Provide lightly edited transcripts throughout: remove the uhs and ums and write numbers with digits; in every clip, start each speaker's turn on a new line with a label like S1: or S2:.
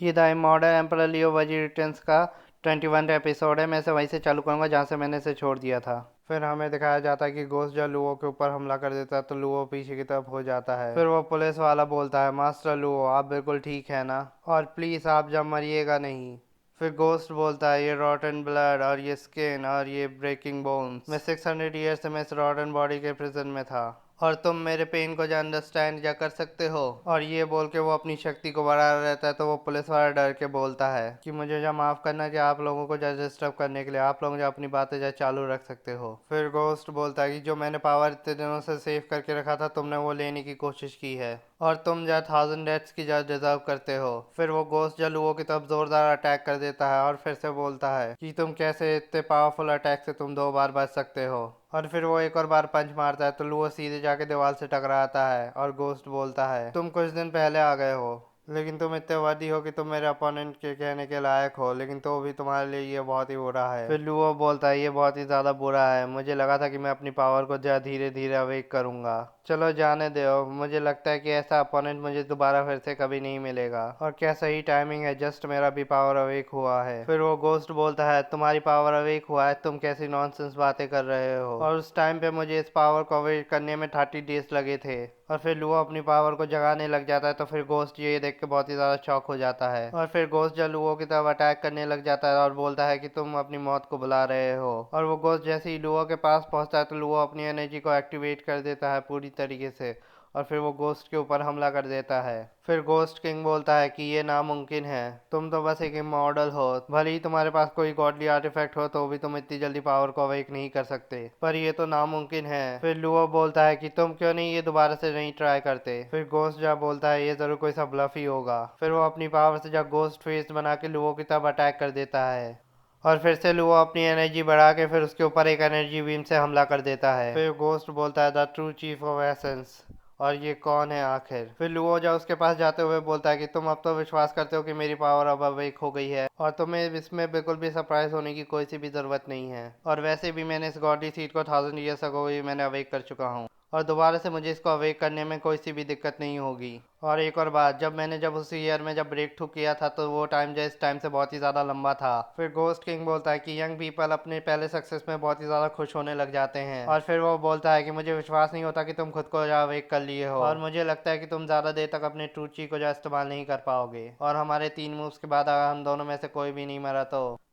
S1: ये the modern emperor लियो वजी returns का 21 एपिसोड है। मैं इसे वहीं से चालू करूंगा जहाँ से मैंने इसे छोड़ दिया था। फिर हमें दिखाया जाता है कि घोस्ट जब लुओ के ऊपर हमला कर देता है तो लुओ पीछे की तरफ हो जाता है। फिर वो पुलिस वाला बोलता है, मास्टर लुओ आप बिल्कुल ठीक है ना, और प्लीज आप जब मरिएगा नहीं। फिर गोस्ट बोलता है, ये रॉटन ब्लड और ये स्किन और ये ब्रेकिंग बोन्स, मैं 600 ईयर से मैं इस रॉटन बॉडी के प्रिजन में था और तुम मेरे पेन को जो अंडरस्टैंड या कर सकते हो। और ये बोल के वो अपनी शक्ति को बढ़ा रहता है। तो वो पुलिस वाला डर के बोलता है कि मुझे जो माफ करना चाहिए आप लोगों को जो डिस्टर्ब करने के लिए, आप लोग जो अपनी बातें जो चालू रख सकते हो। फिर गोस्ट बोलता है कि जो मैंने पावर इतने दिनों से सेव करके रखा था तुमने वो लेने की कोशिश की है और तुम जो 1000 डेथ्स की जो डिजर्व करते हो। फिर वो गोस्ट जो लुओ की तरफ जोरदार अटैक कर देता है और फिर से बोलता है कि तुम कैसे इतने पावरफुल अटैक से तुम 2 बार बच सकते हो। और फिर वो एक और बार पंच मारता है तो लुओ सीधे जाके दीवार से टकराता है और गोस्ट बोलता है, तुम कुछ दिन पहले आ गए हो लेकिन तुम इतने वर्दी हो कि तुम मेरे अपोनेंट के कहने के लायक हो, लेकिन तो भी तुम्हारे लिए ये बहुत ही बुरा है। फिर लुओ बोलता है, ये बहुत ही ज्यादा बुरा है, मुझे लगा था कि मैं अपनी पावर को जो धीरे धीरे अवेक करूंगा। चलो जाने दो, मुझे लगता है कि ऐसा अपोनेंट मुझे दोबारा फिर से कभी नहीं मिलेगा। और क्या सही टाइमिंग है, जस्ट मेरा भी पावर अवेक हुआ है। फिर वो गोस्ट बोलता है, तुम्हारी पावर अवेक हुआ है, तुम कैसी नॉनसेंस बातें कर रहे हो, और उस टाइम पे मुझे इस पावर को अवेक करने में 30 डेज लगे थे। और फिर लुओ अपनी पावर को जगाने लग जाता है तो फिर गोस्ट ये देख के बहुत ही ज्यादा शॉक हो जाता है। और फिर गोस्ट जब लुओ की तरफ अटैक करने लग जाता है और बोलता है कि तुम अपनी मौत को बुला रहे हो। और वो गोस्ट जैसे ही लुओ के पास पहुंचता है तो लुओ अपनी एनर्जी को एक्टिवेट कर देता है पूरी तरीके से और फिर वो गोस्ट के ऊपर हमला कर देता है। फिर गोस्ट किंग बोलता है कि ये नामुमकिन है, तुम तो बस एक मॉडल हो, भले ही तुम्हारे पास कोई गॉडली आर्टिफैक्ट हो तो भी तुम इतनी जल्दी पावर को अवेक नहीं कर सकते, पर ये तो नामुमकिन है। फिर लुओ बोलता है कि तुम क्यों नहीं ये दोबारा से नहीं ट्राई करते। फिर गोस्ट जा बोलता है ये जरूर कोई सा ब्लफ ही होगा। फिर वो अपनी पावर से जा गोस्ट फेस बना के लुओ की तरफ अटैक कर देता है और फिर से लुओ अपनी एनर्जी बढ़ा के फिर उसके ऊपर एक एनर्जी बीम से हमला कर देता है। फिर गोस्ट बोलता है, the true chief of essence, और ये कौन है आखिर। फिर लुओ जा उसके पास जाते हुए बोलता है कि तुम अब तो विश्वास करते हो कि मेरी पावर अब अवेक हो गई है और तुम्हें इसमें बिल्कुल भी सरप्राइज होने की कोई सी भी जरूरत नहीं है, और वैसे भी मैंने इस गॉडली सीट को 1000 ईयर्स अगो ही मैंने अवेक कर चुका हूँ और दोबारा से मुझे इसको अवेक करने में कोई सी भी दिक्कत नहीं होगी। और एक और बात, जब उस ईयर में जब ब्रेक थ्रू किया था तो वो टाइम जो इस टाइम से बहुत ही ज़्यादा लंबा था। फिर गोस्ट किंग बोलता है कि यंग पीपल अपने पहले सक्सेस में बहुत ही ज़्यादा खुश होने लग जाते हैं, और फिर वो बोलता है कि मुझे विश्वास नहीं होता कि तुम खुद को अवेक कर लिए हो और मुझे लगता है कि तुम ज़्यादा देर तक अपने ट्रूची को जो इस्तेमाल नहीं कर पाओगे, और हमारे 3 मूव्स के बाद अगर हम दोनों में से कोई भी नहीं मरा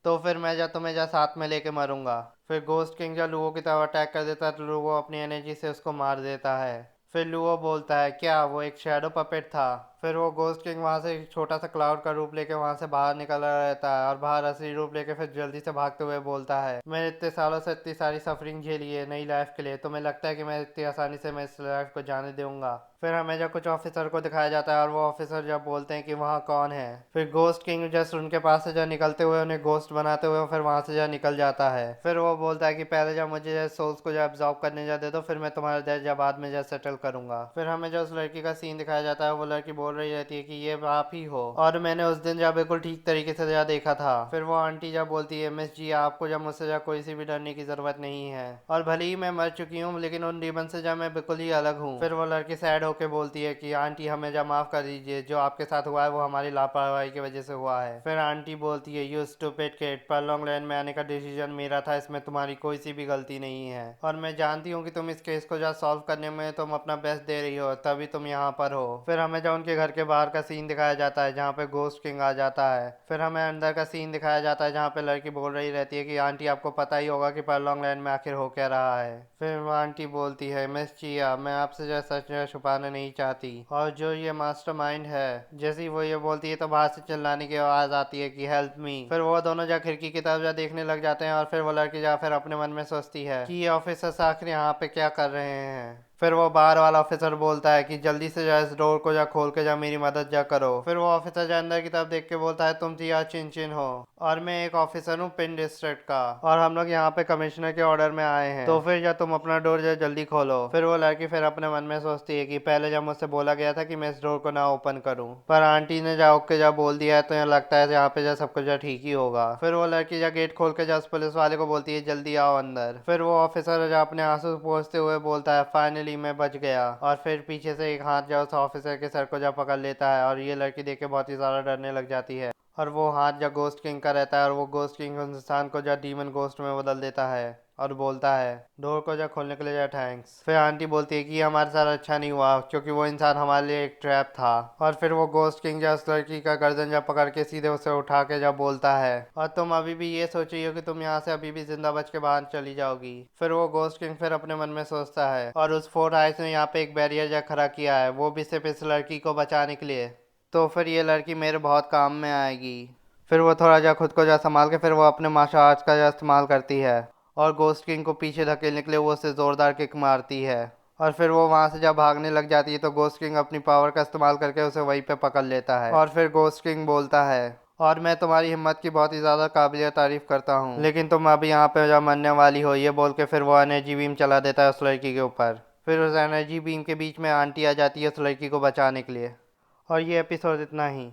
S1: तो फिर मैं जब तुम्हें जब साथ में लेके मरूंगा। फिर गोस्ट किंग जब लुओ की तरफ अटैक कर देता है तो लुओ अपनी एनर्जी से उसको मार देता है। फिर लुओ बोलता है, क्या वो एक शैडो पपेट था। फिर वो गोस्ट किंग वहां से एक छोटा सा क्लाउड का रूप लेके वहां से बाहर निकल रहा रहता है और बाहर असली रूप लेके फिर जल्दी से भागते हुए बोलता है, मैंने इतने सालों से इतनी सारी सफरिंग झेली है नई लाइफ के लिए, तो मैं लगता है कि मैं इतनी आसानी से मैं इस लाइफ को जाने दूंगा। फिर हमें जब कुछ ऑफिसर को दिखाया जाता है और वो ऑफिसर जब बोलते हैं कि वहाँ कौन है, फिर गोस्ट किंग जस्ट उनके पास से जब निकलते हुए उन्हें गोस्ट बनाते हुए फिर वहां से जब निकल जाता है। फिर वो बोलता है कि पहले जब मुझे जब सोल्स को जब एब्जॉर्ब करने जा दे दो, फिर मैं तुम्हारा दर्द जब बाद में जब सेटल करूंगा। फिर हमें जो उस लड़की का सीन दिखाया जाता है वो लड़की बोल रही रहती है कि ये आप ही हो और मैंने उस दिन जब बिल्कुल ठीक तरीके से जब देखा था। फिर वो आंटी जब बोलती है, मिस जी आपको जब मुझसे जब कोई सी भी डरने की जरूरत नहीं है और भले ही मैं मर चुकी हूँ लेकिन उन डीमन से जब मैं बिल्कुल ही अलग हूँ। फिर वो लड़की सैड होके बोलती है कि आंटी हमें जब माफ कर दीजिए, जो आपके साथ हुआ है वो हमारी लापरवाही की वजह से हुआ है। फिर आंटी बोलती है, यू स्टूपिड किड, परलोंग लैंड में आने का डिसीजन मेरा था, इसमें तुम्हारी कोई सी भी गलती नहीं है और मैं जानती हूँ कि तुम इस केस को जब सॉल्व करने में तुम अपना बेस्ट दे रही हो तभी तुम यहाँ पर हो। फिर हमें जब उनके घर के बाहर का सीन दिखाया जाता है जहाँ पे गोस्ट किंग आ जाता है। फिर हमें अंदर का सीन दिखाया जाता है जहाँ पे लड़की बोल रही रहती है कि आंटी आपको पता ही होगा कि परलोंग लैंड में आखिर हो क्या रहा है। फिर वो आंटी बोलती है, मिस चिया मैं आपसे जो सच जो छुपाना नहीं चाहती, और जो ये मास्टरमाइंड है। जैसे ही वो ये बोलती है तो बाहर से चिल्लाने की आवाज आती है कि हेल्प मी। फिर वो दोनों जा खिड़की की तरफ जा देखने लग जाते हैं और फिर वो लड़की जा फिर अपने मन में सोचती है कि ये ऑफिसर्स आखिर यहाँ पे क्या कर रहे हैं। फिर वो बाहर वाला ऑफिसर बोलता है कि जल्दी से जा इस डोर को जा खोल के जा मेरी मदद जा करो। फिर वो ऑफिसर जा अंदर की तरफ देख के बोलता है, तुम जिया चिन हो और मैं एक ऑफिसर हूँ पिन डिस्ट्रिक्ट का और हम लोग यहाँ पे कमिश्नर के ऑर्डर में आए हैं, तो फिर जब तुम अपना डोर जो जल्दी खोलो। फिर वो लड़की फिर अपने मन में सोचती है कि पहले जब मुझसे बोला गया था कि मैं इस डोर को ना ओपन करूँ, पर आंटी ने जा ओके जा बोल दिया है तो यहाँ लगता है यहाँ पे जा सब कुछ जा ठीक ही होगा। फिर वो लड़की जा गेट खोल के जा उस पुलिस वाले को बोलती है, जल्दी आओ अंदर। फिर वो ऑफिसर जा अपने आंसू पोंछते हुए बोलता है, फाइनली गोली में बच गया। और फिर पीछे से एक हाथ जो उस ऑफिसर के सर को जा पकड़ लेता है और ये लड़की देख के बहुत ही ज्यादा डरने लग जाती है। और वो हाथ जो गोस्ट किंग का रहता है और वो गोस्ट किंग उस इंसान को जो डीमन गोस्ट में बदल देता है और बोलता है डोर को जो खोलने के लिए जो थैंक्स। फिर आंटी बोलती है कि ये हमारे साथ अच्छा नहीं हुआ क्योंकि वो इंसान हमारे लिए एक ट्रैप था। और फिर वो गोस्ट किंग जो उस लड़की का गर्दन जब पकड़ के सीधे उसे उठा के जब बोलता है और तुम अभी भी ये सोच रही हो कि तुम यहाँ से अभी भी जिंदा बच के बाहर चली जाओगी। फिर वो गोस्ट किंग फिर अपने मन में सोचता है और उस फोर्ट आइस ने यहाँ पे एक बैरियर जो खड़ा किया है वो भी सिर्फ इस लड़की को बचाने के लिए, तो फिर ये लड़की मेरे बहुत काम में आएगी। फिर वो थोड़ा जा खुद को जा संभाल के फिर वो अपने मार्शल आर्ट्स का जा इस्तेमाल करती है और गोस्ट किंग को पीछे धकेलने के लिए वो उसे जोरदार किक मारती है। और फिर वो वहां से जब भागने लग जाती है तो गोस्ट किंग अपनी पावर का इस्तेमाल करके उसे वहीं पे पकड़ लेता है। और फिर गोस्ट किंग बोलता है और मैं तुम्हारी हिम्मत की बहुत ही ज्यादा काबिल तारीफ करता हूँ, लेकिन तुम अभी यहाँ पे जब मरने वाली हो, ये बोल के फिर वो एनर्जी बीम चला देता है उस लड़की के ऊपर। फिर उस एनर्जी बीम के बीच में आंटी आ जाती है उस लड़की को बचाने के लिए। और ये एपिसोड इतना ही।